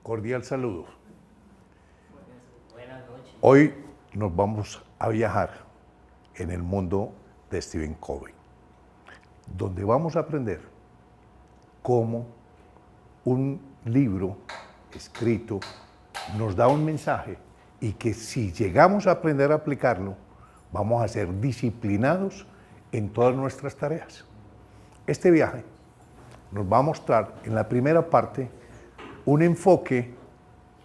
Cordial saludo. Buenas noches. Hoy nos vamos a viajar en el mundo de Stephen Covey, donde vamos a aprender cómo un libro escrito nos da un mensaje y que si llegamos a aprender a aplicarlo, vamos a ser disciplinados en todas nuestras tareas. Este viaje nos va a mostrar en la primera parte un enfoque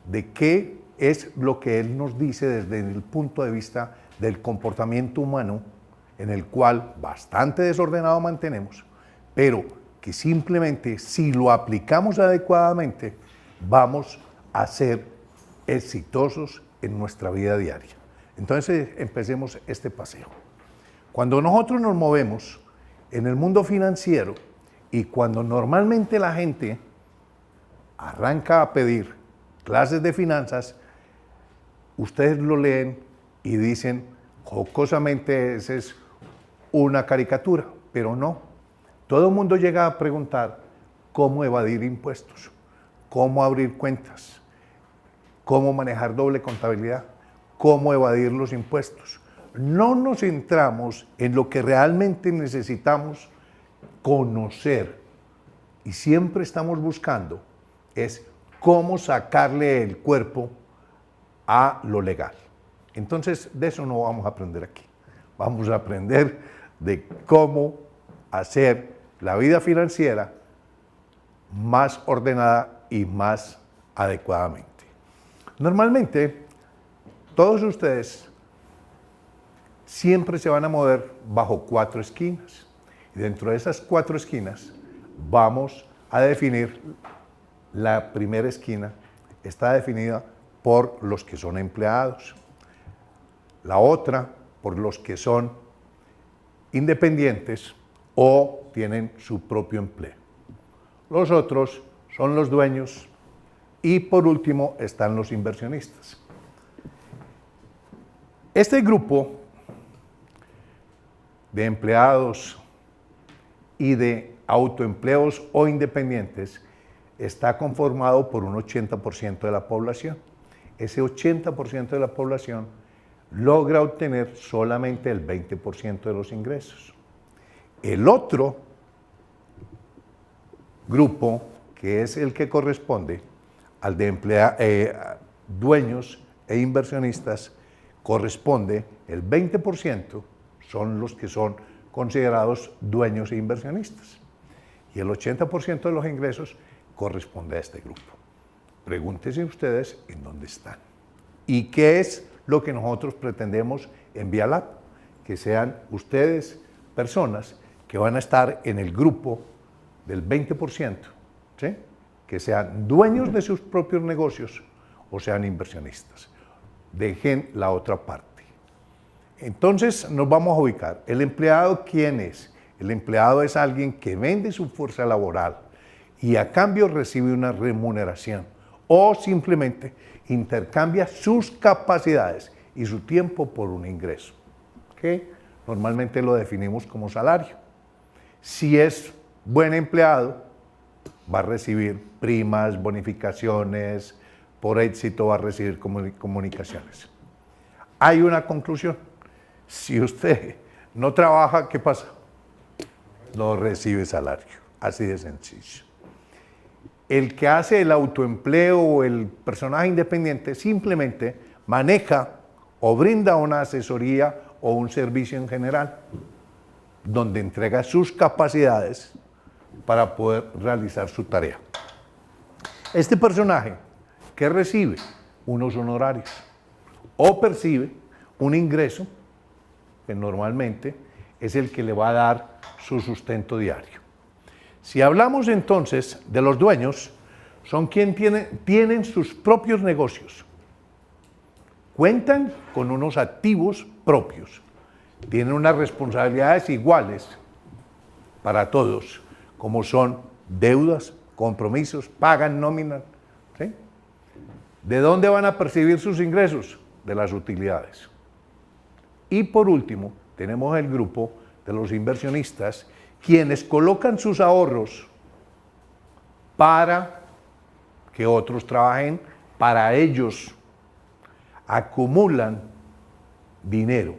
de qué es lo que él nos dice desde el punto de vista del comportamiento humano, en el cual bastante desordenado mantenemos, pero que simplemente si lo aplicamos adecuadamente, vamos a ser exitosos en nuestra vida diaria. Entonces empecemos este paseo. Cuando nosotros nos movemos en el mundo financiero y cuando normalmente la gente arranca a pedir clases de finanzas, ustedes lo leen y dicen jocosamente esa es una caricatura, pero no. Todo el mundo llega a preguntar cómo evadir impuestos, cómo abrir cuentas, cómo manejar doble contabilidad, cómo evadir los impuestos. No nos centramos en lo que realmente necesitamos conocer y siempre estamos buscando es cómo sacarle el cuerpo a lo legal. Entonces, de eso no vamos a aprender aquí. Vamos a aprender de cómo hacer la vida financiera más ordenada y más adecuadamente. Normalmente, todos ustedes siempre se van a mover bajo 4 esquinas. Y dentro de esas 4 esquinas vamos a definir la primera esquina, está definida por los que son empleados. La otra por los que son independientes o tienen su propio empleo. Los otros son los dueños y por último están los inversionistas. Este grupo de empleados y de autoempleos o independientes está conformado por un 80% de la población. Ese 80% de la población logra obtener solamente el 20% de los ingresos. El otro grupo, que es el que corresponde al de dueños e inversionistas, corresponde el 20%, son los que son considerados dueños e inversionistas. Y el 80% de los ingresos corresponde a este grupo. Pregúntense ustedes en dónde están. ¿Y qué es lo que nosotros pretendemos en VIALAB? Que sean ustedes personas que van a estar en el grupo del 20%, ¿sí? Que sean dueños de sus propios negocios o sean inversionistas. Dejen la otra parte. Entonces nos vamos a ubicar. ¿El empleado quién es? El empleado es alguien que vende su fuerza laboral y a cambio recibe una remuneración o simplemente intercambia sus capacidades y su tiempo por un ingreso, que normalmente lo definimos como salario. Si es buen empleado, va a recibir primas, bonificaciones, por éxito va a recibir comunicaciones. Hay una conclusión. Si usted no trabaja, ¿qué pasa? No recibe salario, así de sencillo. El que hace el autoempleo o el personaje independiente simplemente maneja o brinda una asesoría o un servicio en general, donde entrega sus capacidades para poder realizar su tarea. Este personaje, ¿qué recibe? Unos honorarios o percibe un ingreso que normalmente es el que le va a dar su sustento diario. Si hablamos entonces de los dueños, son quienes tienen sus propios negocios, cuentan con unos activos propios, tienen unas responsabilidades iguales para todos, como son deudas, compromisos, pagan nómina, ¿sí? ¿De dónde van a percibir sus ingresos? De las utilidades. Y por último, tenemos el grupo de los inversionistas, quienes colocan sus ahorros para que otros trabajen para ellos, acumulan dinero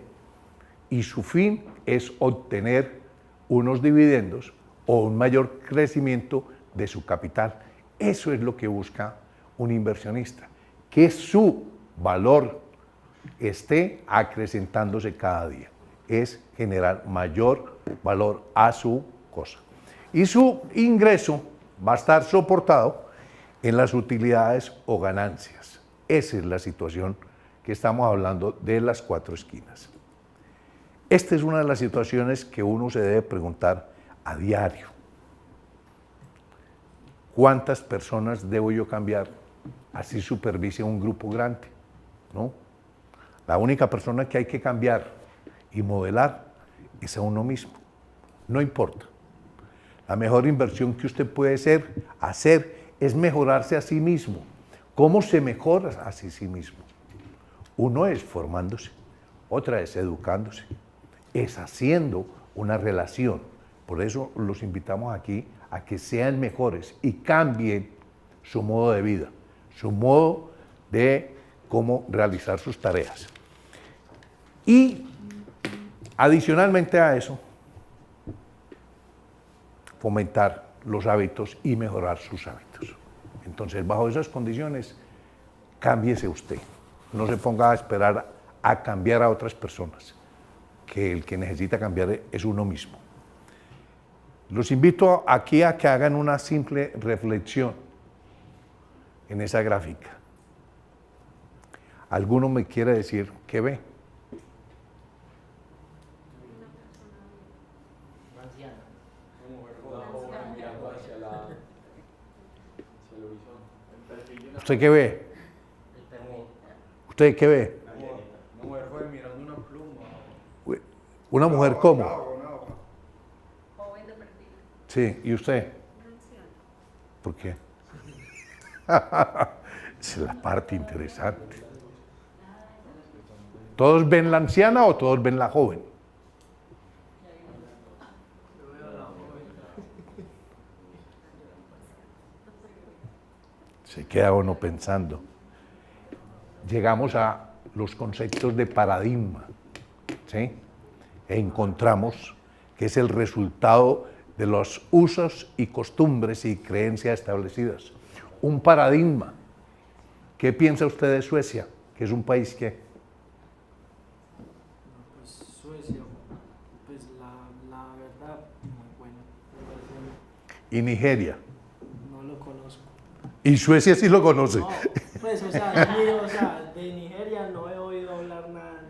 y su fin es obtener unos dividendos o un mayor crecimiento de su capital. Eso es lo que busca un inversionista, que su valor esté acrecentándose cada día. Es generar mayor valor a su cosa. Y su ingreso va a estar soportado en las utilidades o ganancias. Esa es la situación que estamos hablando de las cuatro esquinas. Esta es una de las situaciones que uno se debe preguntar a diario. ¿Cuántas personas debo yo cambiar? Así supervise un grupo grande, ¿no? La única persona que hay que cambiar y modelar es a uno mismo. No importa. La mejor inversión que usted puede hacer es mejorarse a sí mismo. ¿Cómo se mejora a sí mismo? Uno es formándose, otra es educándose, es haciendo una relación. Por eso los invitamos aquí a que sean mejores y cambien su modo de vida, su modo de cómo realizar sus tareas. Y adicionalmente a eso, fomentar los hábitos y mejorar sus hábitos. Entonces, bajo esas condiciones, cámbiese usted. No se ponga a esperar a cambiar a otras personas, que el que necesita cambiar es uno mismo. Los invito aquí a que hagan una simple reflexión en esa gráfica. ¿Alguno me quiere decir qué ve? ¿Usted qué ve? ¿Usted qué ve? Una mujer joven mirando una pluma. ¿Una mujer cómo? Joven de perfil. Sí, ¿y usted? Un anciano. ¿Por qué? Esa es la parte interesante. ¿Todos ven la anciana o todos ven la joven? Se queda uno pensando. Llegamos a los conceptos de paradigma, ¿sí? E encontramos que es el resultado de los usos y costumbres y creencias establecidas. Un paradigma. ¿Qué piensa usted de Suecia? Que es un país que... Pues Suecia, pues la verdad, muy bueno. Y Nigeria. No lo conozco. Y Suecia sí lo conoce. No, pues, o sea, de Nigeria no he oído hablar nada.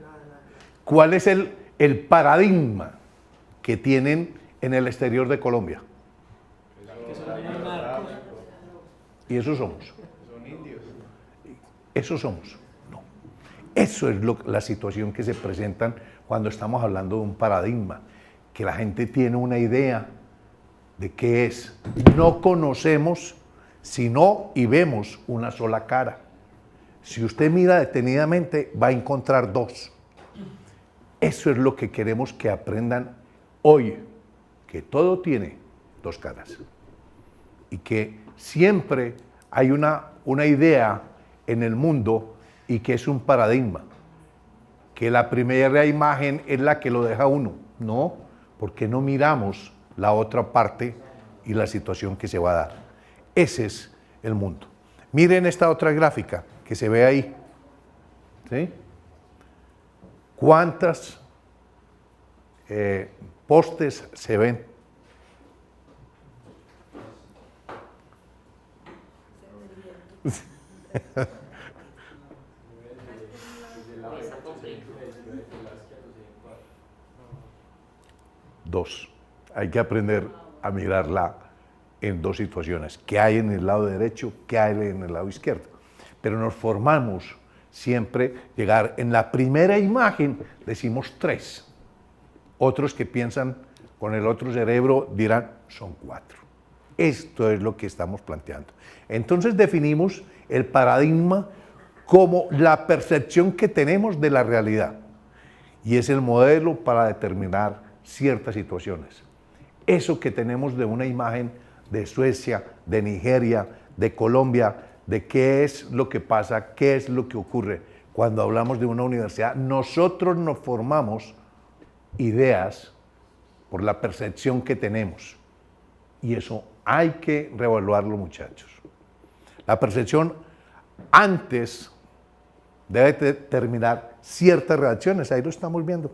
¿Cuál es el paradigma que tienen en el exterior de Colombia? Que son muy narcos. Y eso somos. Son indios. Eso somos. No. Eso es la situación que se presentan cuando estamos hablando de un paradigma, que la gente tiene una idea de qué es. No conocemos sino y vemos una sola cara. Si usted mira detenidamente, va a encontrar dos. Eso es lo que queremos que aprendan hoy, que todo tiene dos caras y que siempre hay una idea en el mundo y que es un paradigma, que la primera imagen es la que lo deja uno. No, porque no miramos la otra parte y la situación que se va a dar. Ese es el mundo. Miren esta otra gráfica que se ve ahí. ¿Sí? ¿Cuántas postes se ven? Dos. Hay que aprender a mirarla en dos situaciones. ¿Qué hay en el lado derecho? ¿Qué hay en el lado izquierdo? Pero nos formamos siempre llegar en la primera imagen, decimos tres. Otros que piensan con el otro cerebro dirán, son cuatro. Esto es lo que estamos planteando. Entonces definimos el paradigma como la percepción que tenemos de la realidad. Y es el modelo para determinar ciertas situaciones. Eso que tenemos de una imagen de Suecia, de Nigeria, de Colombia, de qué es lo que pasa, qué es lo que ocurre. Cuando hablamos de una universidad, nosotros nos formamos ideas por la percepción que tenemos. Y eso hay que reevaluarlo, muchachos. La percepción antes debe determinar ciertas reacciones, ahí lo estamos viendo,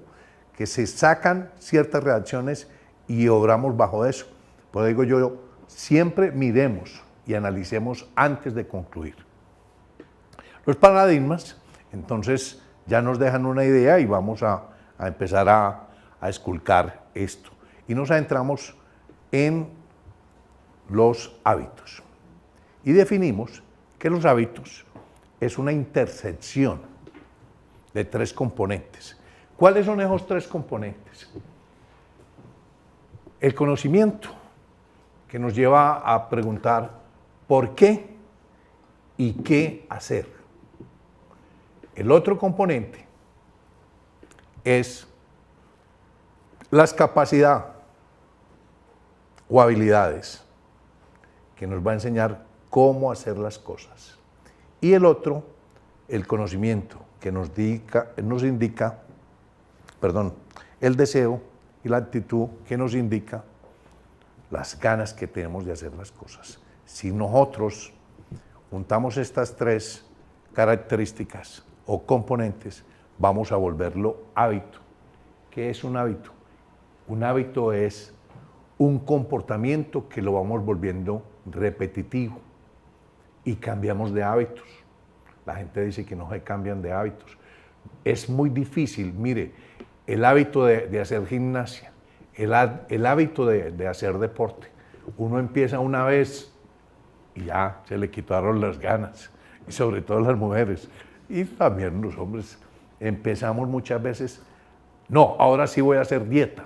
que se sacan ciertas reacciones y obramos bajo eso. Por eso digo yo, siempre miremos y analicemos antes de concluir. Los paradigmas, entonces, ya nos dejan una idea y vamos a empezar a esculcar esto. Y nos adentramos en los hábitos. Y definimos que los hábitos es una intersección de tres componentes. ¿Cuáles son esos tres componentes? El conocimiento, que nos lleva a preguntar por qué y qué hacer. El otro componente es las capacidades o habilidades, que nos va a enseñar cómo hacer las cosas. Y el otro, el conocimiento, que nos indica, el deseo y la actitud que nos indica las ganas que tenemos de hacer las cosas. Si nosotros juntamos estas tres características o componentes, vamos a volverlo hábito. ¿Qué es un hábito? Un hábito es un comportamiento que lo vamos volviendo repetitivo y cambiamos de hábitos. La gente dice que no se cambian de hábitos. Es muy difícil, mire, el hábito de hacer gimnasia, el hábito de hacer deporte. Uno empieza una vez y ya se le quitaron las ganas, y sobre todo las mujeres, y también los hombres. Empezamos muchas veces, no, ahora sí voy a hacer dieta.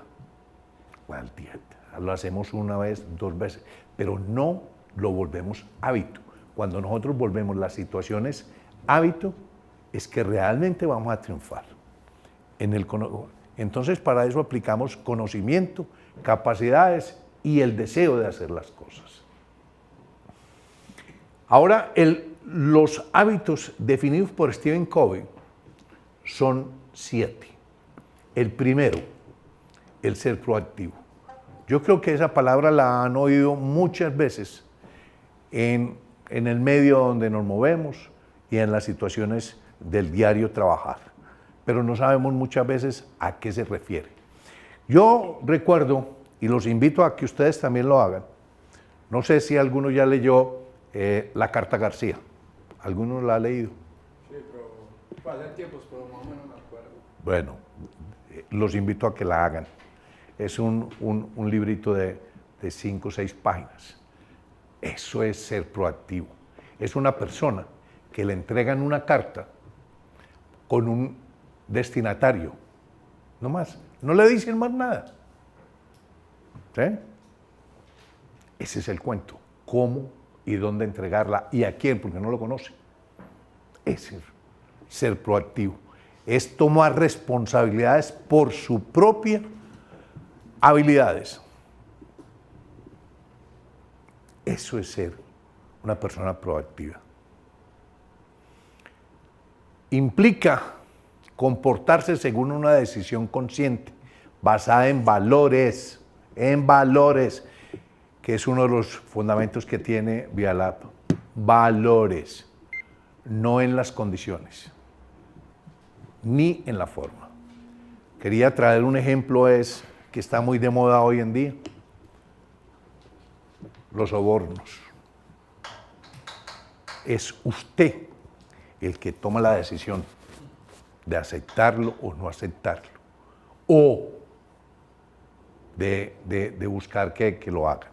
¿Cuál dieta? Lo hacemos una vez, dos veces, pero no lo volvemos hábito. Cuando nosotros volvemos las situaciones hábito, es que realmente vamos a triunfar. Entonces, para eso aplicamos conocimiento, capacidades y el deseo de hacer las cosas. Ahora, los hábitos definidos por Stephen Covey son 7. El primero, el ser proactivo. Yo creo que esa palabra la han oído muchas veces en el medio donde nos movemos y en las situaciones del diario trabajar, pero no sabemos muchas veces a qué se refiere. Yo recuerdo, y los invito a que ustedes también lo hagan, no sé si alguno ya leyó La Carta García. ¿Alguno la ha leído? Sí, pero pasan tiempos, pero más o menos me acuerdo. Bueno, los invito a que la hagan. Es un librito de 5 o 6 páginas. Eso es ser proactivo. Es una persona que le entregan una carta con un destinatario. No más. No le dicen más nada. ¿Sí? Ese es el cuento. ¿Cómo y dónde entregarla y a quién? Porque no lo conoce. Es ser proactivo. Es tomar responsabilidades por su propia habilidades. Eso es ser una persona proactiva. Implica comportarse según una decisión consciente, basada en valores, que es uno de los fundamentos que tiene Vialab. Valores, no en las condiciones, ni en la forma. Quería traer un ejemplo, que está muy de moda hoy en día, los sobornos. Es usted el que toma la decisión de aceptarlo o no aceptarlo, o de buscar que lo hagan.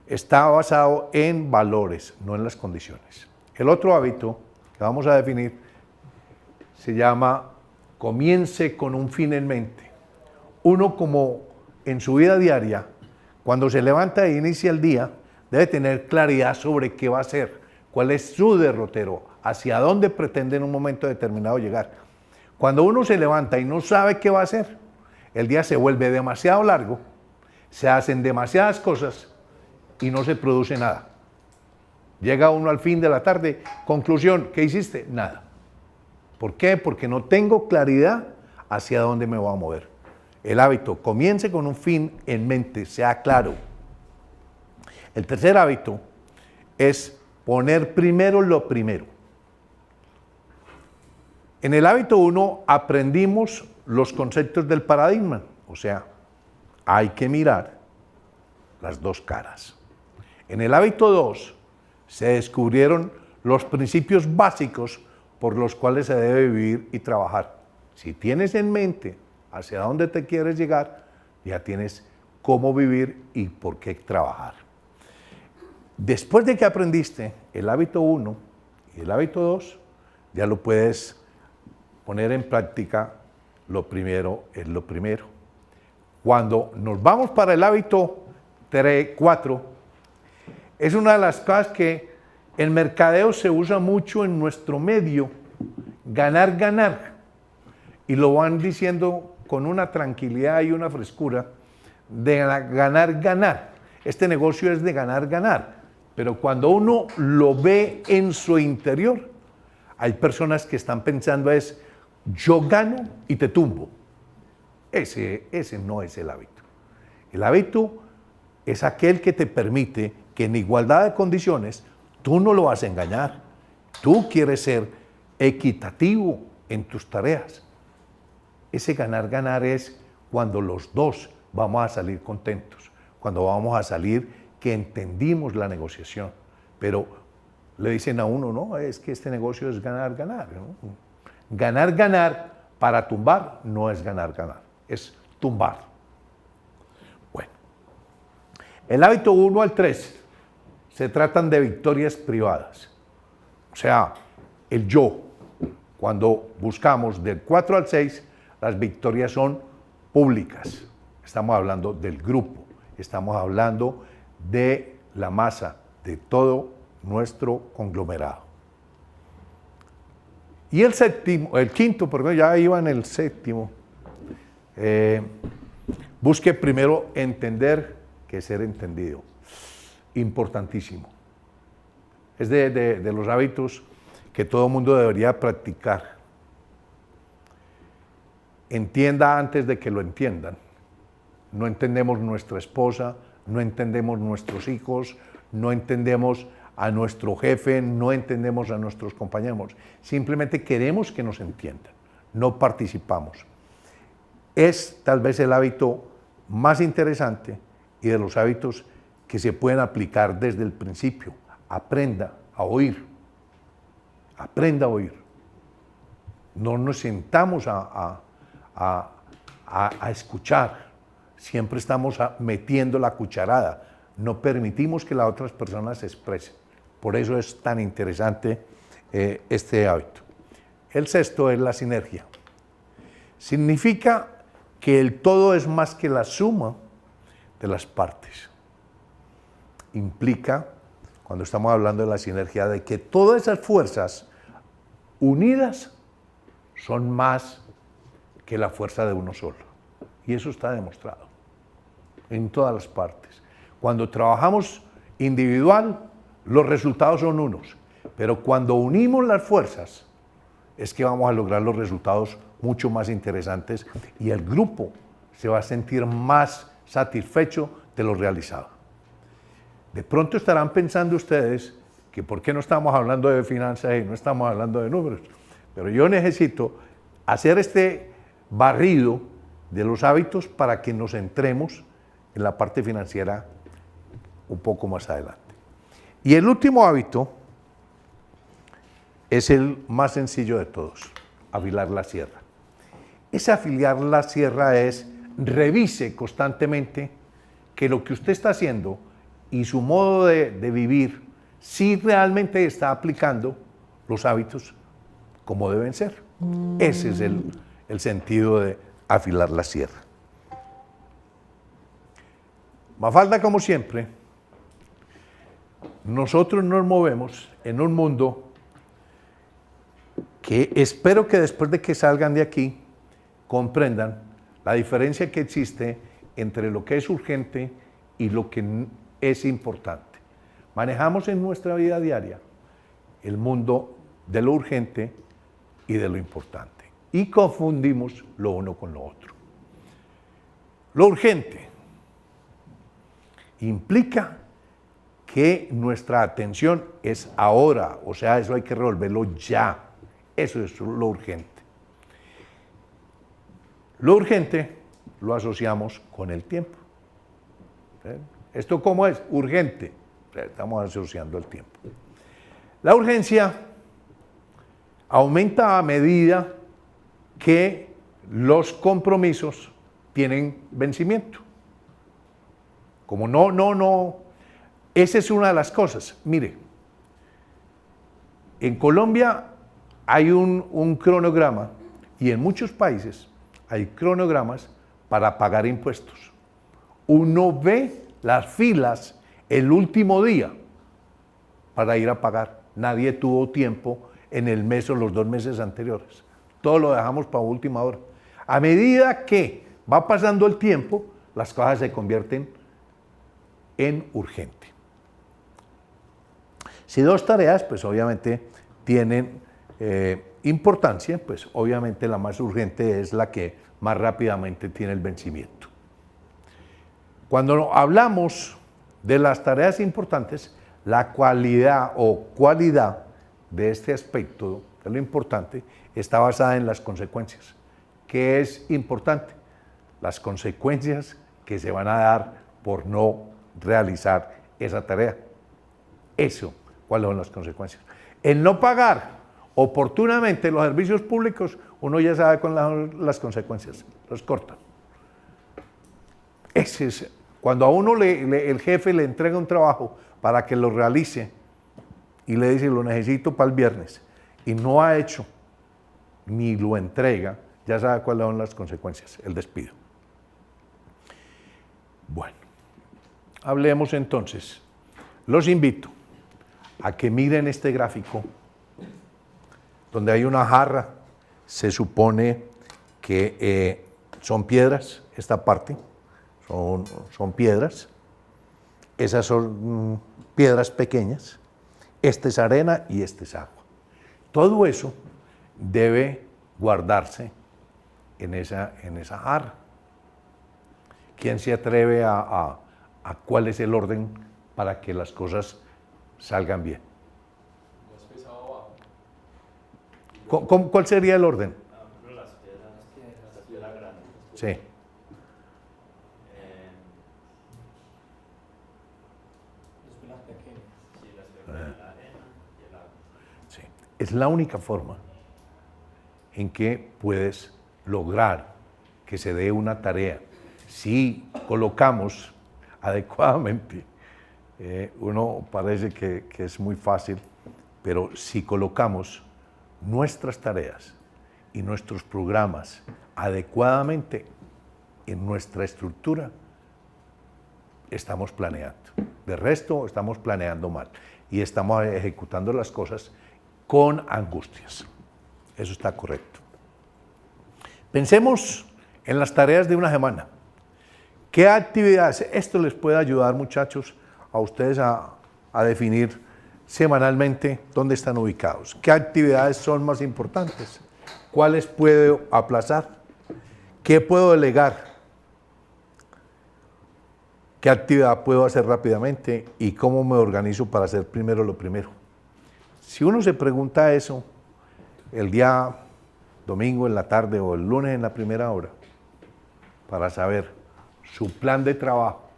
Está basado en valores, no en las condiciones. El otro hábito que vamos a definir se llama comience con un fin en mente. Uno, como en su vida diaria, cuando se levanta e inicia el día, debe tener claridad sobre qué va a hacer, cuál es su derrotero, hacia dónde pretende en un momento determinado llegar. Cuando uno se levanta y no sabe qué va a hacer, el día se vuelve demasiado largo, se hacen demasiadas cosas y no se produce nada. Llega uno al fin de la tarde, conclusión, ¿qué hiciste? Nada. ¿Por qué? Porque no tengo claridad hacia dónde me voy a mover. El hábito, comience con un fin en mente, sea claro. El tercer hábito es poner primero lo primero. En el hábito 1 aprendimos los conceptos del paradigma, o sea, hay que mirar las dos caras. En el hábito 2 se descubrieron los principios básicos por los cuales se debe vivir y trabajar. Si tienes en mente hacia dónde te quieres llegar, ya tienes cómo vivir y por qué trabajar. Después de que aprendiste el hábito 1 y el hábito 2, ya lo puedes poner en práctica. Lo primero es lo primero. Cuando nos vamos para el hábito 4, es una de las cosas que el mercadeo se usa mucho en nuestro medio, ganar, ganar. Y lo van diciendo con una tranquilidad y una frescura de ganar, ganar. Este negocio es de ganar, ganar. Pero cuando uno lo ve en su interior, hay personas que están pensando es, yo gano y te tumbo. Ese no es el hábito. El hábito es aquel que te permite que en igualdad de condiciones tú no lo vas a engañar. Tú quieres ser equitativo en tus tareas. Ese ganar, ganar es cuando los dos vamos a salir contentos, cuando vamos a salir que entendimos la negociación. Pero le dicen a uno, no, es que este negocio es ganar, ganar, ¿no? Ganar, ganar para tumbar no es ganar, ganar, es tumbar. Bueno, el hábito 1 al 3 se tratan de victorias privadas. O sea, el yo. Cuando buscamos del 4 al 6, las victorias son públicas. Estamos hablando del grupo, estamos hablando de la masa, de todo nuestro conglomerado. Y el quinto, perdón, ya iba en el séptimo, busque primero entender que ser entendido. Importantísimo. Es de los hábitos que todo mundo debería practicar. Entienda antes de que lo entiendan. No entendemos nuestra esposa, no entendemos nuestros hijos, no entendemos a nuestro jefe, no entendemos a nuestros compañeros. Simplemente queremos que nos entiendan, no participamos. Es tal vez el hábito más interesante y de los hábitos que se pueden aplicar desde el principio. Aprenda a oír. Aprenda a oír. No nos sentamos a escuchar. Siempre estamos metiendo la cucharada. No permitimos que las otras personas se expresen. Por eso es tan interesante este hábito. El sexto es la sinergia. Significa que el todo es más que la suma de las partes. Implica, cuando estamos hablando de la sinergia, de que todas esas fuerzas unidas son más que la fuerza de uno solo. Y eso está demostrado en todas las partes. Cuando trabajamos individual, los resultados son unos, pero cuando unimos las fuerzas, es que vamos a lograr los resultados mucho más interesantes y el grupo se va a sentir más satisfecho de lo realizado. De pronto estarán pensando ustedes que por qué no estamos hablando de finanzas y no estamos hablando de números, pero yo necesito hacer este barrido de los hábitos para que nos centremos en la parte financiera un poco más adelante. Y el último hábito es el más sencillo de todos, afilar la sierra. Ese afilar la sierra es revise constantemente que lo que usted está haciendo y su modo de vivir, si realmente está aplicando los hábitos como deben ser. Ese es el sentido de afilar la sierra. Mafalda, como siempre, nosotros nos movemos en un mundo que espero que después de que salgan de aquí comprendan la diferencia que existe entre lo que es urgente y lo que es importante. manejamos en nuestra vida diaria el mundo de lo urgente y de lo importante. Y confundimos lo uno con lo otro. Lo urgente implica que nuestra atención es ahora, o sea, eso hay que resolverlo ya. Eso es lo urgente. Lo urgente lo asociamos con el tiempo. ¿Esto cómo es? Urgente. Estamos asociando el tiempo. La urgencia aumenta a medida que los compromisos tienen vencimiento. Como no, esa es una de las cosas. Mire, en Colombia hay un cronograma y en muchos países hay cronogramas para pagar impuestos. Uno ve las filas el último día para ir a pagar. Nadie tuvo tiempo en el mes o los 2 meses anteriores. Todo lo dejamos para última hora. A medida que va pasando el tiempo, las cosas se convierten en urgente. Si 2 tareas, pues obviamente tienen importancia, pues obviamente la más urgente es la que más rápidamente tiene el vencimiento. Cuando hablamos de las tareas importantes, la cualidad de este aspecto, de lo importante, está basada en las consecuencias. ¿Qué es importante? Las consecuencias que se van a dar por no realizar esa tarea. Eso, ¿cuáles son las consecuencias? El no pagar oportunamente los servicios públicos, uno ya sabe cuáles son las consecuencias, los cortan. Ese es, cuando a uno el jefe le entrega un trabajo para que lo realice y le dice lo necesito para el viernes y no ha hecho ni lo entrega, ya sabe cuáles son las consecuencias, el despido. Bueno, hablemos entonces. Los invito a que miren este gráfico donde hay una jarra, se supone que son piedras, esta parte son piedras, esas son piedras pequeñas, esta es arena y esta es agua. Todo eso debe guardarse en esa jarra. ¿Quién se atreve a cuál es el orden para que las cosas salgan bien? Más pesado abajo. ¿Cuál sería el orden? Las piedras grandes. Sí. Las pequeñas. Sí, las piedras, la arena y el agua. Sí. Es la única forma en que puedes lograr que se dé una tarea. Si colocamos adecuadamente, uno parece que es muy fácil, pero si colocamos nuestras tareas y nuestros programas adecuadamente en nuestra estructura, estamos planeando. De resto, estamos planeando mal y estamos ejecutando las cosas con angustias. Eso está correcto. Pensemos en las tareas de una semana. ¿Qué actividades? Esto les puede ayudar, muchachos, a ustedes a definir semanalmente dónde están ubicados. ¿Qué actividades son más importantes? ¿Cuáles puedo aplazar? ¿Qué puedo delegar? ¿Qué actividad puedo hacer rápidamente? ¿Y cómo me organizo para hacer primero lo primero? Si uno se pregunta eso el día domingo en la tarde o el lunes en la primera hora, para saber su plan de trabajo,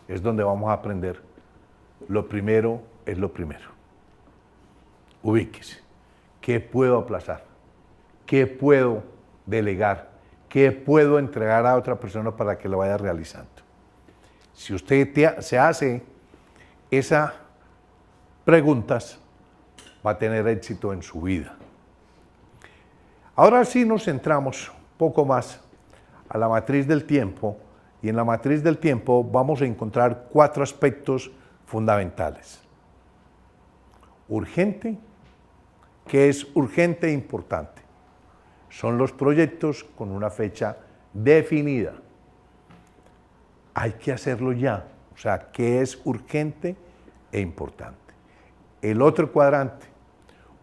es donde vamos a aprender. Lo primero es lo primero. Ubíquese. ¿Qué puedo aplazar? ¿Qué puedo delegar? ¿Qué puedo entregar a otra persona para que lo vaya realizando? Si usted se hace esas preguntas, va a tener éxito en su vida. Ahora sí nos centramos un poco más a la matriz del tiempo, y en la matriz del tiempo vamos a encontrar 4 aspectos fundamentales. Urgente, ¿qué es urgente e importante? Son los proyectos con una fecha definida. Hay que hacerlo ya. O sea, ¿qué es urgente? e importante. El otro cuadrante,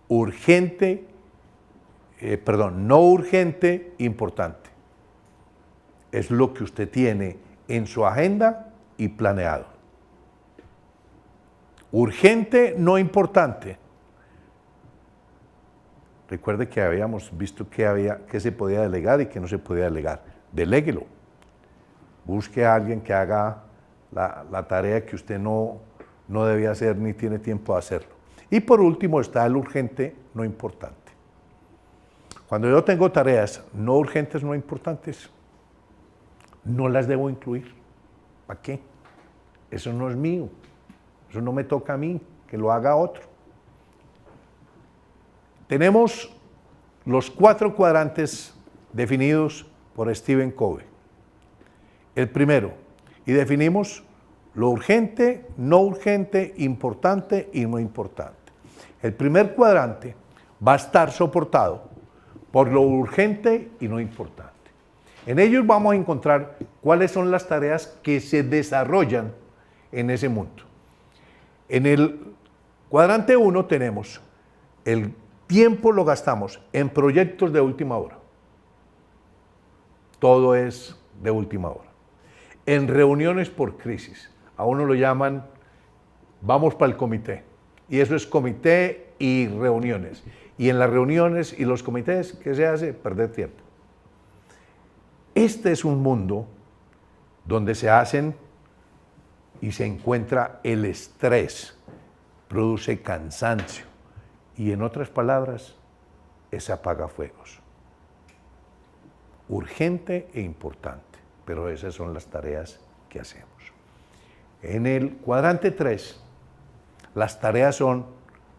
urgente, no urgente, importante. Es lo que usted tiene en su agenda y planeado. Urgente, no importante. Recuerde que habíamos visto que se podía delegar y que no se podía delegar. Deléguelo. Busque a alguien que haga la tarea que usted no debía hacer ni tiene tiempo de hacerlo. Y por último está el urgente, no importante. Cuando yo tengo tareas no urgentes, no importantes, no las debo incluir. ¿Para qué? Eso no es mío. Eso no me toca a mí, que lo haga otro. Tenemos los 4 cuadrantes definidos por Stephen Covey. El primero, y definimos lo urgente, no urgente, importante y no importante. El primer cuadrante va a estar soportado por lo urgente y no importante. En ellos vamos a encontrar cuáles son las tareas que se desarrollan en ese mundo. En el cuadrante 1 tenemos el tiempo lo gastamos en proyectos de última hora. Todo es de última hora. En reuniones por crisis. A uno lo llaman, vamos para el comité. Y eso es comité y reuniones. Y en las reuniones y los comités, ¿qué se hace? Perder tiempo. Este es un mundo donde se hacen y se encuentra el estrés, produce cansancio y en otras palabras es apagafuegos. Urgente e importante, pero esas son las tareas que hacemos. En el cuadrante 3, las tareas son,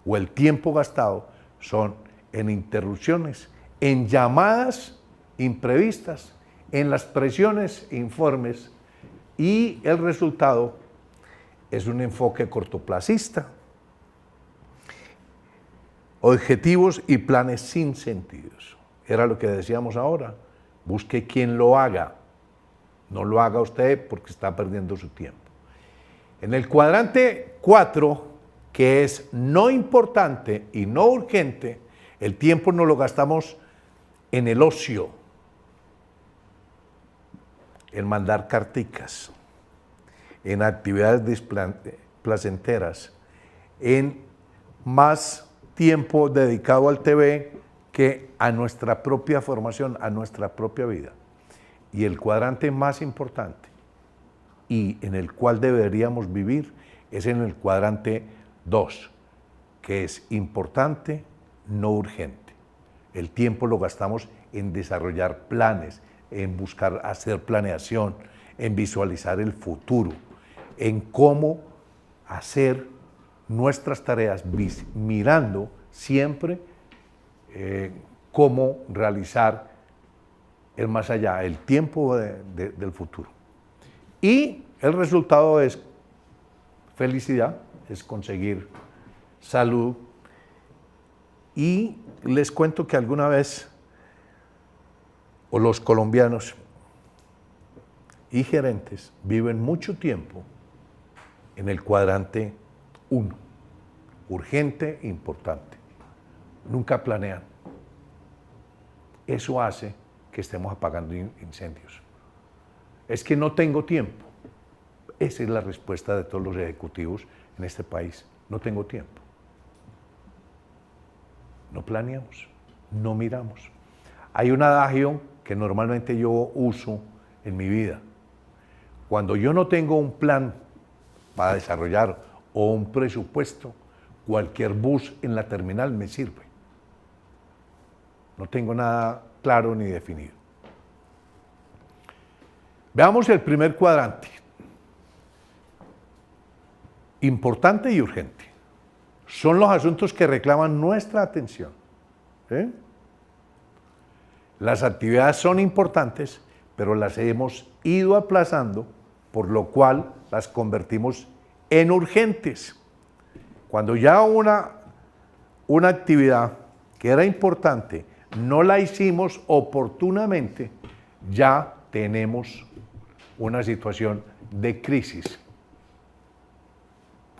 o el tiempo gastado, son en interrupciones, en llamadas imprevistas, en las presiones e informes, y el resultado es un enfoque cortoplacista, objetivos y planes sin sentidos. Era lo que decíamos ahora, busque quien lo haga, no lo haga usted porque está perdiendo su tiempo. En el cuadrante 4, que es no importante y no urgente, el tiempo no lo gastamos en el ocio, en mandar carticas, en actividades placenteras, en más tiempo dedicado al TV que a nuestra propia formación, a nuestra propia vida. Y el cuadrante más importante y en el cual deberíamos vivir es en el cuadrante 2, que es importante, no urgente. El tiempo lo gastamos en desarrollar planes, en buscar hacer planeación, en visualizar el futuro, en cómo hacer nuestras tareas, mirando siempre cómo realizar el más allá, el tiempo del futuro. Y el resultado es felicidad, es conseguir salud. Y les cuento que alguna vez, o los colombianos y gerentes viven mucho tiempo en el cuadrante 1, urgente e importante. Nunca planean. Eso hace que estemos apagando incendios. Es que no tengo tiempo. Esa es la respuesta de todos los ejecutivos en este país. No tengo tiempo. No planeamos, no miramos. Hay un adagio que normalmente yo uso en mi vida. Cuando yo no tengo un plan para desarrollar o un presupuesto, cualquier bus en la terminal me sirve. No tengo nada claro ni definido. Veamos el primer cuadrante. Importante y urgente. Son los asuntos que reclaman nuestra atención. Las actividades son importantes, pero las hemos ido aplazando, por lo cual las convertimos en urgentes. Cuando ya una actividad que era importante no la hicimos oportunamente, ya tenemos una situación de crisis.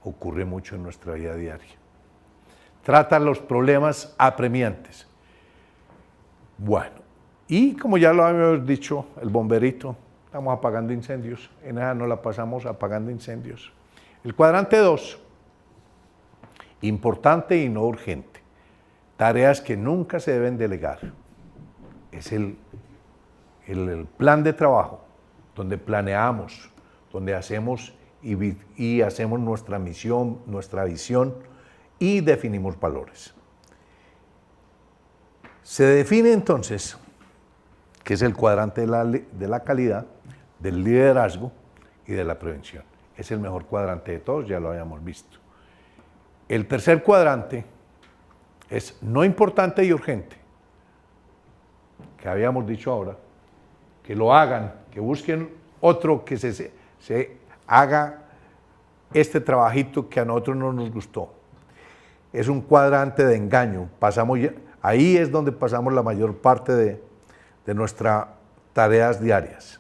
ocurre mucho en nuestra vida diaria. Trata los problemas apremiantes. Bueno, y como ya lo habíamos dicho, el bomberito, estamos apagando incendios, en esa no la pasamos apagando incendios. El cuadrante 2, importante y no urgente, tareas que nunca se deben delegar. Es el plan de trabajo, donde planeamos, donde hacemos y hacemos nuestra misión, nuestra visión y definimos valores. Se define entonces, que es el cuadrante de la calidad, del liderazgo y de la prevención. Es el mejor cuadrante de todos, ya lo habíamos visto. El tercer cuadrante es no importante y urgente, que habíamos dicho ahora, que lo hagan, que busquen otro que se haga este trabajito que a nosotros no nos gustó. Es un cuadrante de engaño, ahí es donde pasamos la mayor parte de nuestras tareas diarias.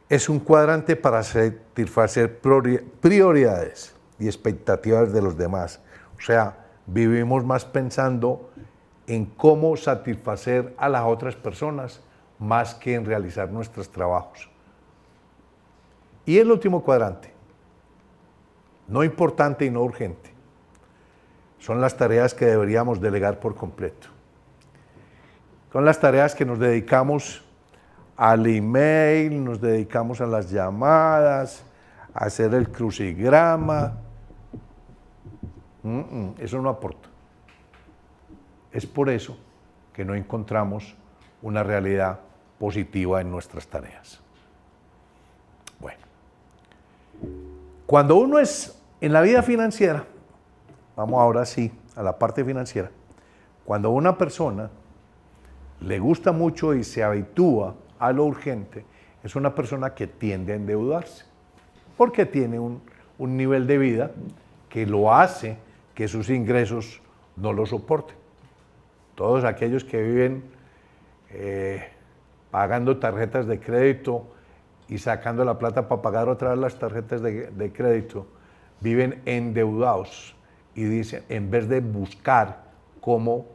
Es un cuadrante para satisfacer prioridades y expectativas de los demás. O sea, vivimos más pensando en cómo satisfacer a las otras personas más que en realizar nuestros trabajos. Y el último cuadrante, no importante y no urgente, son las tareas que deberíamos delegar por completo. Son las tareas que nos dedicamos al email, nos dedicamos a las llamadas, a hacer el crucigrama. Eso no aporta. Es por eso que no encontramos una realidad positiva en nuestras tareas. Bueno, cuando uno es en la vida financiera, vamos ahora sí a la parte financiera, cuando una persona le gusta mucho y se habitúa a lo urgente, es una persona que tiende a endeudarse, porque tiene un nivel de vida que lo hace que sus ingresos no lo soporten. Todos aquellos que viven pagando tarjetas de crédito y sacando la plata para pagar otra vez las tarjetas de crédito, viven endeudados y dicen, en vez de buscar cómo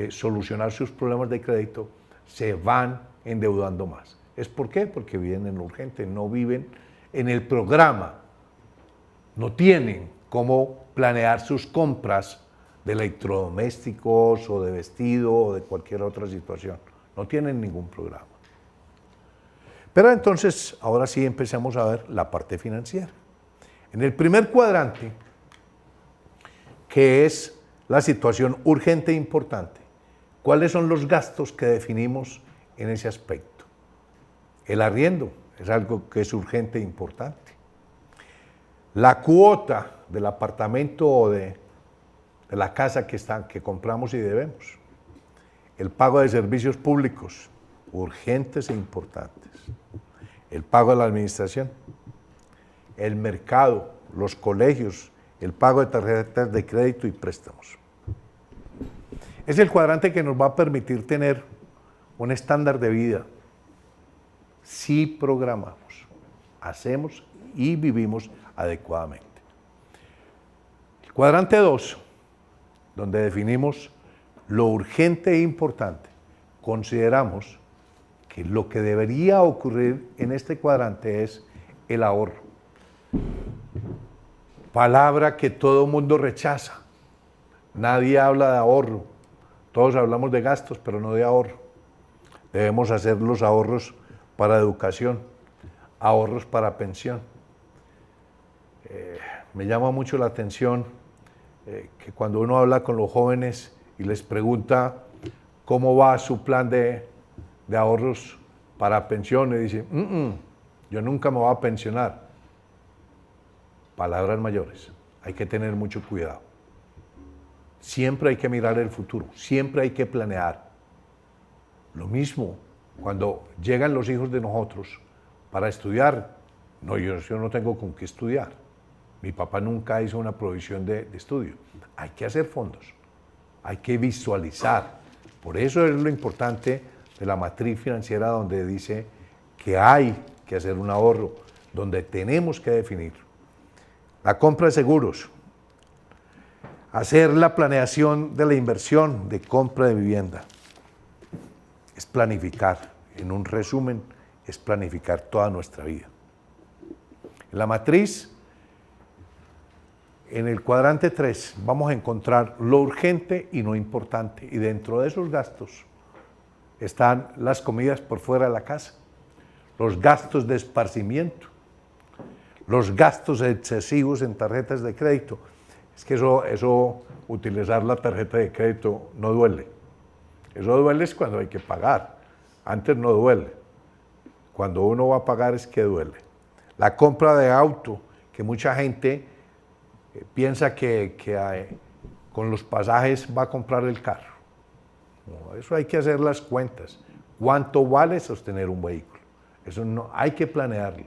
solucionar sus problemas de crédito, se van endeudando más. ¿Es por qué? Porque viven en lo urgente, no viven en el programa, no tienen cómo planear sus compras de electrodomésticos o de vestido o de cualquier otra situación. No tienen ningún programa. Pero entonces, ahora sí empecemos a ver la parte financiera. En el primer cuadrante, que es la situación urgente e importante, ¿cuáles son los gastos que definimos en ese aspecto? El arriendo es algo que es urgente e importante. La cuota del apartamento o de la casa que compramos y debemos. El pago de servicios públicos, urgentes e importantes. El pago de la administración. El mercado, los colegios, el pago de tarjetas de crédito y préstamos. Es el cuadrante que nos va a permitir tener un estándar de vida si programamos, hacemos y vivimos adecuadamente. El cuadrante 2, donde definimos lo urgente e importante, consideramos que lo que debería ocurrir en este cuadrante es el ahorro. Palabra que todo mundo rechaza. Nadie habla de ahorro. Todos hablamos de gastos, pero no de ahorro. Debemos hacer los ahorros para educación, ahorros para pensión. Me llama mucho la atención que cuando uno habla con los jóvenes y les pregunta cómo va su plan de ahorros para pensión, y dicen, yo nunca me voy a pensionar. Palabras mayores, hay que tener mucho cuidado. Siempre hay que mirar el futuro, siempre hay que planear. Lo mismo cuando llegan los hijos de nosotros para estudiar. No, yo no tengo con qué estudiar. Mi papá nunca hizo una provisión de estudio. Hay que hacer fondos, hay que visualizar. Por eso es lo importante de la matriz financiera, donde dice que hay que hacer un ahorro, donde tenemos que definir la compra de seguros, hacer la planeación de la inversión de compra de vivienda. Es planificar, en un resumen, es planificar toda nuestra vida. En la matriz, en el cuadrante 3, vamos a encontrar lo urgente y no importante. Y dentro de esos gastos están las comidas por fuera de la casa, los gastos de esparcimiento, los gastos excesivos en tarjetas de crédito. Es que eso, utilizar la tarjeta de crédito no duele. Eso duele es cuando hay que pagar. Antes no duele. Cuando uno va a pagar es que duele. La compra de auto, que mucha gente piensa que con los pasajes va a comprar el carro. No, eso hay que hacer las cuentas. ¿Cuánto vale sostener un vehículo? Eso no, hay que planearlo.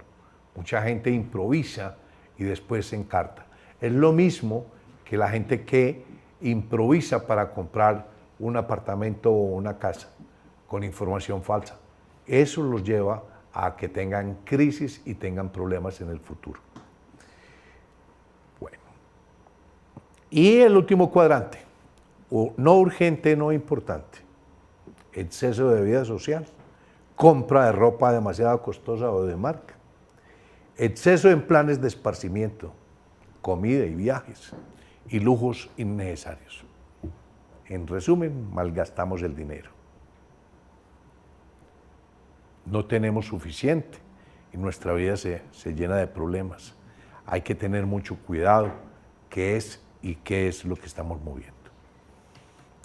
Mucha gente improvisa y después se encarta. Es lo mismo que la gente que improvisa para comprar un apartamento o una casa con información falsa. Eso los lleva a que tengan crisis y tengan problemas en el futuro. Bueno. Y el último cuadrante, no urgente, no importante. Exceso de vida social, compra de ropa demasiado costosa o de marca, exceso en planes de esparcimiento, comida y viajes, y lujos innecesarios. En resumen, malgastamos el dinero. No tenemos suficiente y nuestra vida se llena de problemas. Hay que tener mucho cuidado qué es y qué es lo que estamos moviendo.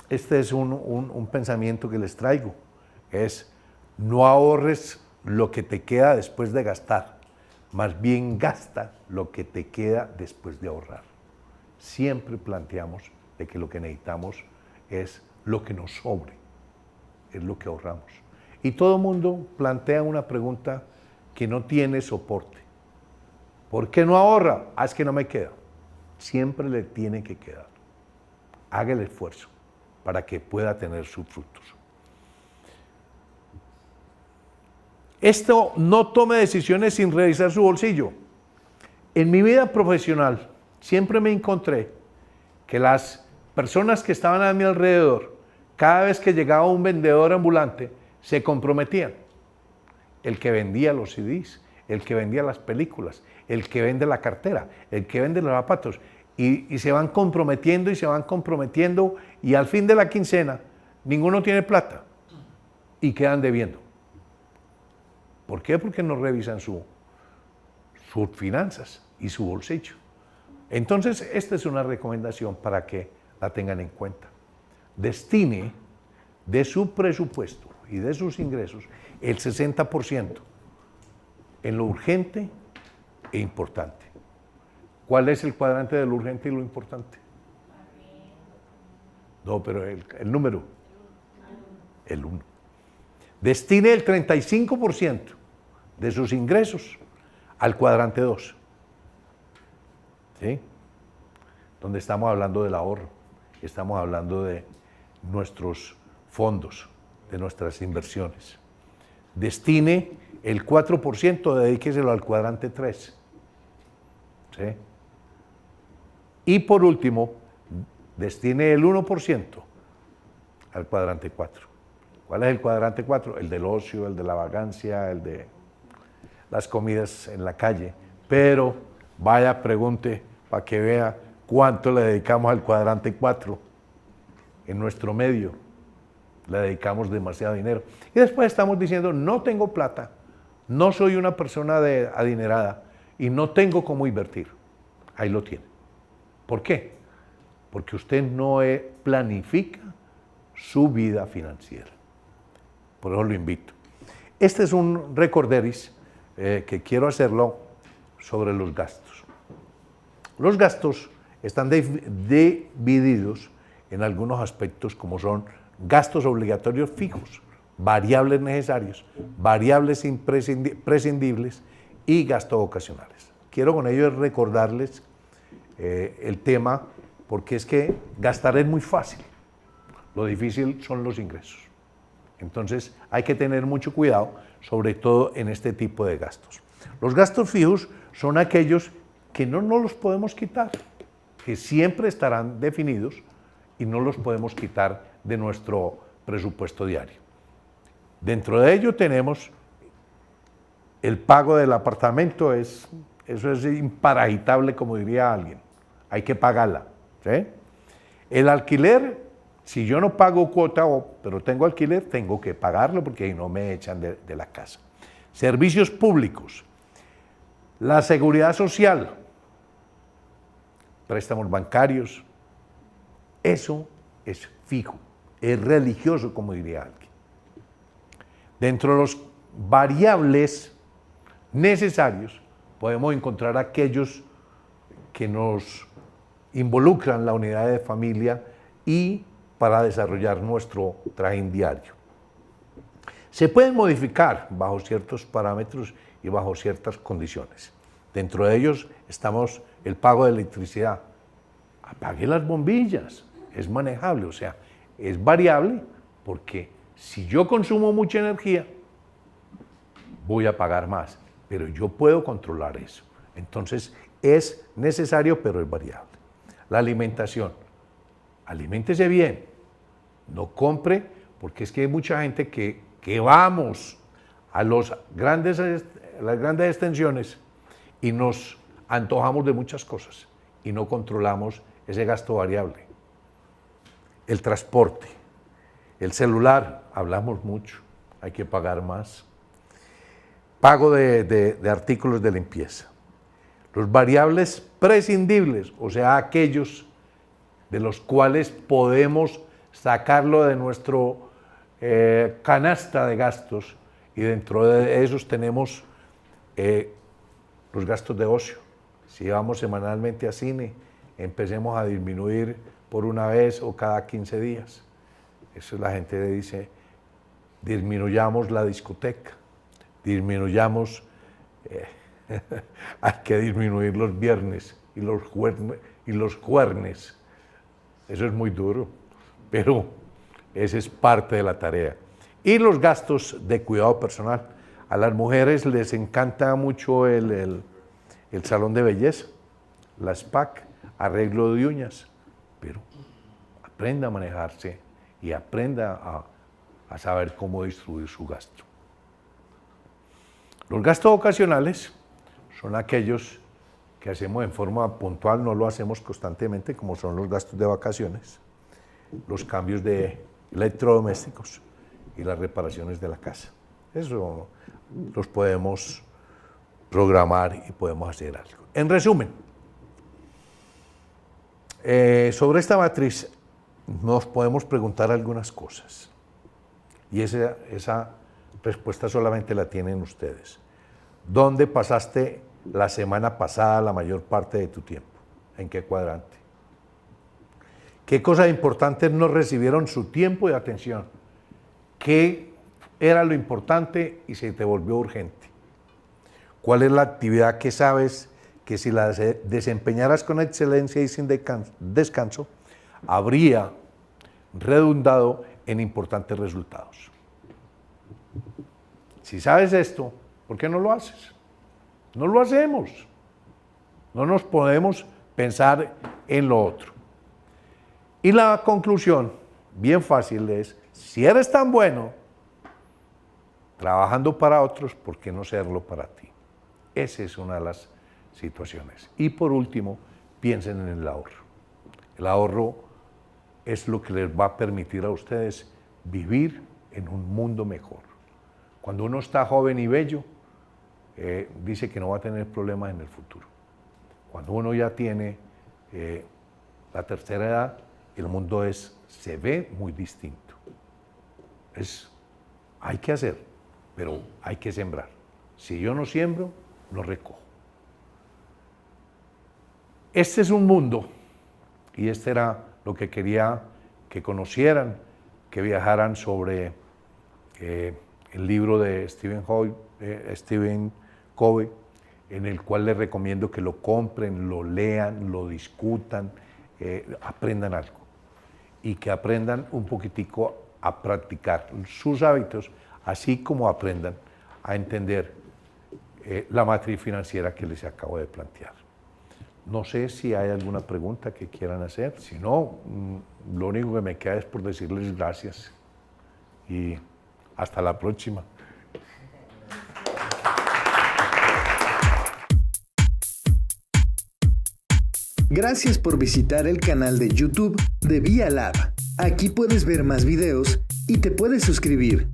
Este es un pensamiento que les traigo, es no ahorres lo que te queda después de gastar, más bien gasta lo que te queda después de ahorrar. Siempre planteamos de que lo que necesitamos es lo que nos sobre, es lo que ahorramos. Y todo el mundo plantea una pregunta que no tiene soporte. ¿Por qué no ahorra? Ah, es que no me queda. Siempre le tiene que quedar. Haga el esfuerzo para que pueda tener sus frutos. Esto, no tome decisiones sin revisar su bolsillo. En mi vida profesional siempre me encontré que las personas que estaban a mi alrededor, cada vez que llegaba un vendedor ambulante, se comprometían. El que vendía los CDs, el que vendía las películas, el que vende la cartera, el que vende los zapatos, y se van comprometiendo y se van comprometiendo, y al fin de la quincena ninguno tiene plata y quedan debiendo. ¿Por qué? Porque no revisan sus finanzas y su bolsillo. Entonces, esta es una recomendación para que la tengan en cuenta. Destine de su presupuesto y de sus ingresos el 60% en lo urgente e importante. ¿Cuál es el cuadrante de lo urgente y lo importante? No, pero el número. El 1. Destine el 35% de sus ingresos al cuadrante 2. ¿Sí? Donde estamos hablando del ahorro, estamos hablando de nuestros fondos, de nuestras inversiones. Destine el 4%, dedíqueselo al cuadrante 3. ¿Sí? Y por último, destine el 1% al cuadrante 4. ¿Cuál es el cuadrante 4? El del ocio, el de la vagancia, el de las comidas en la calle. Pero vaya, pregunte para que vea cuánto le dedicamos al cuadrante 4 en nuestro medio. Le dedicamos demasiado dinero. Y después estamos diciendo, no tengo plata, no soy una persona adinerada y no tengo cómo invertir. Ahí lo tiene. ¿Por qué? Porque usted no planifica su vida financiera. Por eso lo invito. Este es un recorderis que quiero hacerlo sobre los gastos. Los gastos están divididos en algunos aspectos como son gastos obligatorios fijos, variables necesarios, variables imprescindibles y gastos ocasionales. Quiero con ello recordarles el tema porque es que gastar es muy fácil, lo difícil son los ingresos. Entonces hay que tener mucho cuidado, sobre todo en este tipo de gastos. Los gastos fijos son aquellos que no nos los podemos quitar, que siempre estarán definidos y no los podemos quitar de nuestro presupuesto diario. Dentro de ello tenemos el pago del apartamento, eso es imparagitable, como diría alguien, hay que pagarla, ¿sí? El alquiler, si yo no pago cuota, pero tengo alquiler, tengo que pagarlo porque ahí no me echan de la casa. Servicios públicos, la seguridad social, préstamos bancarios, eso es fijo, es religioso, como diría alguien. Dentro de los variables necesarios podemos encontrar aquellos que nos involucran la unidad de familia y para desarrollar nuestro trajín diario. Se pueden modificar bajo ciertos parámetros y bajo ciertas condiciones. Dentro de ellos estamos el pago de electricidad. Apague las bombillas, es manejable, o sea, es variable porque si yo consumo mucha energía, voy a pagar más, pero yo puedo controlar eso. Entonces, es necesario, pero es variable. La alimentación, aliméntese bien, no compre, porque es que hay mucha gente que vamos a las grandes extensiones y nos antojamos de muchas cosas y no controlamos ese gasto variable. El transporte, el celular, hablamos mucho, hay que pagar más. Pago de artículos de limpieza. Los variables prescindibles, o sea, aquellos de los cuales podemos sacarlo de nuestro canasta de gastos, y dentro de esos tenemos los gastos de ocio. Si vamos semanalmente a cine, empecemos a disminuir por una vez o cada 15 días. Eso la gente dice, disminuyamos la discoteca, disminuyamos, hay que disminuir los viernes y los jueves. Eso es muy duro, pero esa es parte de la tarea. Y los gastos de cuidado personal. A las mujeres les encanta mucho el salón de belleza, la SPAC, arreglo de uñas, pero aprenda a manejarse y aprenda a saber cómo distribuir su gasto. Los gastos ocasionales son aquellos que hacemos en forma puntual, no lo hacemos constantemente, como son los gastos de vacaciones, los cambios de electrodomésticos y las reparaciones de la casa. Eso los podemos programar y podemos hacer algo. En resumen, sobre esta matriz nos podemos preguntar algunas cosas y esa respuesta solamente la tienen ustedes. ¿Dónde pasaste la semana pasada la mayor parte de tu tiempo? ¿En qué cuadrante? ¿Qué cosas importantes no recibieron su tiempo y atención? ¿Qué era lo importante y se te volvió urgente? ¿Cuál es la actividad que sabes que si la desempeñaras con excelencia y sin descanso, habría redundado en importantes resultados? Si sabes esto, ¿por qué no lo haces? No lo hacemos. No nos podemos pensar en lo otro. Y la conclusión, bien fácil, es, si eres tan bueno trabajando para otros, ¿por qué no serlo para ti? Esa es una de las situaciones. Y por último, piensen en el ahorro. El ahorro es lo que les va a permitir a ustedes vivir en un mundo mejor. Cuando uno está joven y bello, dice que no va a tener problemas en el futuro. Cuando uno ya tiene la tercera edad, el mundo se ve muy distinto. Hay que hacer, pero hay que sembrar. Si yo no siembro, no recojo. Este es un mundo, y este era lo que quería que conocieran, que viajaran sobre el libro de Stephen Covey, en el cual les recomiendo que lo compren, lo lean, lo discutan, aprendan algo y que aprendan un poquitico a practicar sus hábitos, así como aprendan a entender la matriz financiera que les acabo de plantear. No sé si hay alguna pregunta que quieran hacer. Si no, lo único que me queda es por decirles gracias y hasta la próxima. Gracias por visitar el canal de YouTube de Vía Lab. Aquí puedes ver más videos y te puedes suscribir.